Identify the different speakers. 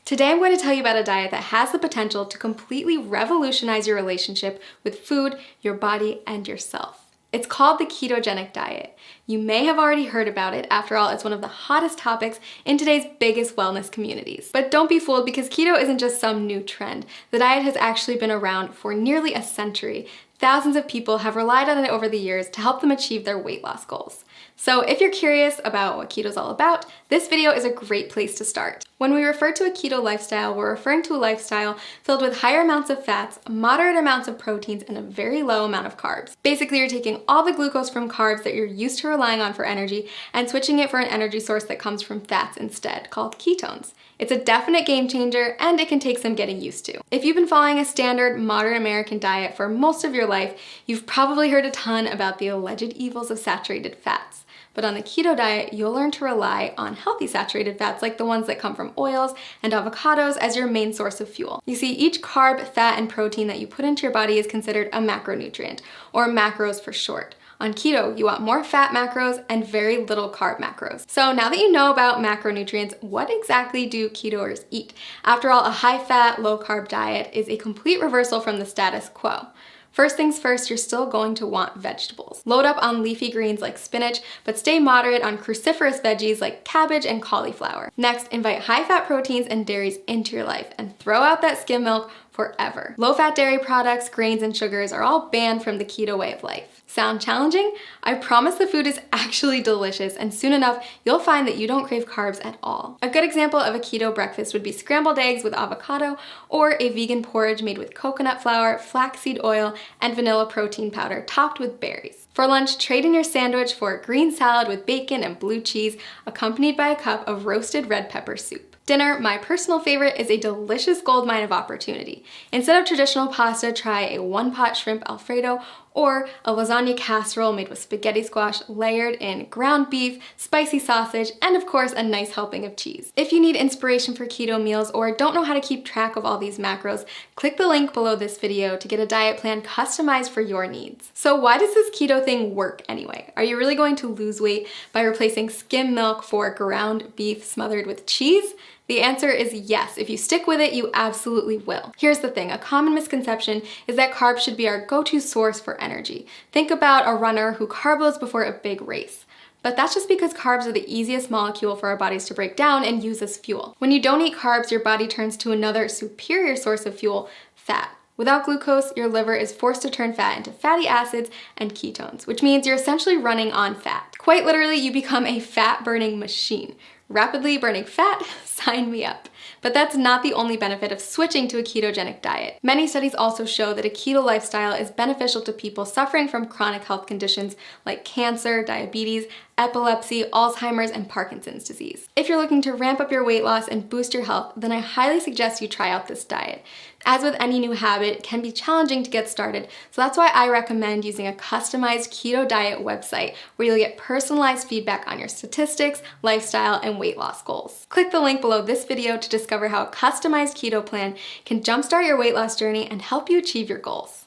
Speaker 1: Today I'm going to tell you about a diet that has the potential to completely revolutionize your relationship with food, your body, and yourself. It's called the ketogenic diet. You may have already heard about it. After all, it's one of the hottest topics in today's biggest wellness communities. But don't be fooled, because keto isn't just some new trend. The diet has actually been around for nearly a century. Thousands of people have relied on it over the years to help them achieve their weight loss goals. So if you're curious about what keto is all about, this video is a great place to start. When we refer to a keto lifestyle, we're referring to a lifestyle filled with higher amounts of fats, moderate amounts of proteins, and a very low amount of carbs. Basically, you're taking all the glucose from carbs that you're used to relying on for energy and switching it for an energy source that comes from fats instead, called ketones. It's a definite game changer, and it can take some getting used to. If you've been following a standard modern American diet for most of your life, you've probably heard a ton about the alleged evils of saturated fats. But on the keto diet, you'll learn to rely on healthy saturated fats like the ones that come from oils and avocados as your main source of fuel. You see, each carb, fat, and protein that you put into your body is considered a macronutrient, or macros for short. On keto, you want more fat macros and very little carb macros. So now that you know about macronutrients, what exactly do ketoers eat? After all, a high-fat, low-carb diet is a complete reversal from the status quo. First things first, you're still going to want vegetables. Load up on leafy greens like spinach, but stay moderate on cruciferous veggies like cabbage and cauliflower. Next, invite high-fat proteins and dairies into your life and throw out that skim milk forever. Low-fat dairy products, grains, and sugars are all banned from the keto way of life. Sound challenging? I promise the food is actually delicious, and soon enough, you'll find that you don't crave carbs at all. A good example of a keto breakfast would be scrambled eggs with avocado, or a vegan porridge made with coconut flour, flaxseed oil, and vanilla protein powder topped with berries. For lunch, trade in your sandwich for a green salad with bacon and blue cheese, accompanied by a cup of roasted red pepper soup. Dinner, my personal favorite, is a delicious goldmine of opportunity. Instead of traditional pasta, try a one-pot shrimp Alfredo or a lasagna casserole made with spaghetti squash layered in ground beef, spicy sausage, and of course a nice helping of cheese. If you need inspiration for keto meals or don't know how to keep track of all these macros, click the link below this video to get a diet plan customized for your needs. So why does this keto thing work anyway? Are you really going to lose weight by replacing skim milk for ground beef smothered with cheese? The answer is yes. If you stick with it, you absolutely will. Here's the thing, a common misconception is that carbs should be our go-to source for energy. Think about a runner who carb loads before a big race. But that's just because carbs are the easiest molecule for our bodies to break down and use as fuel. When you don't eat carbs, your body turns to another superior source of fuel, fat. Without glucose, your liver is forced to turn fat into fatty acids and ketones, which means you're essentially running on fat. Quite literally, you become a fat-burning machine. Rapidly burning fat? Sign me up. But that's not the only benefit of switching to a ketogenic diet. Many studies also show that a keto lifestyle is beneficial to people suffering from chronic health conditions like cancer, diabetes, epilepsy, Alzheimer's, and Parkinson's disease. If you're looking to ramp up your weight loss and boost your health, then I highly suggest you try out this diet. As with any new habit, it can be challenging to get started, so that's why I recommend using a customized keto diet website where you'll get personalized feedback on your statistics, lifestyle, and weight loss goals. Click the link below this video to discover how a customized keto plan can jumpstart your weight loss journey and help you achieve your goals.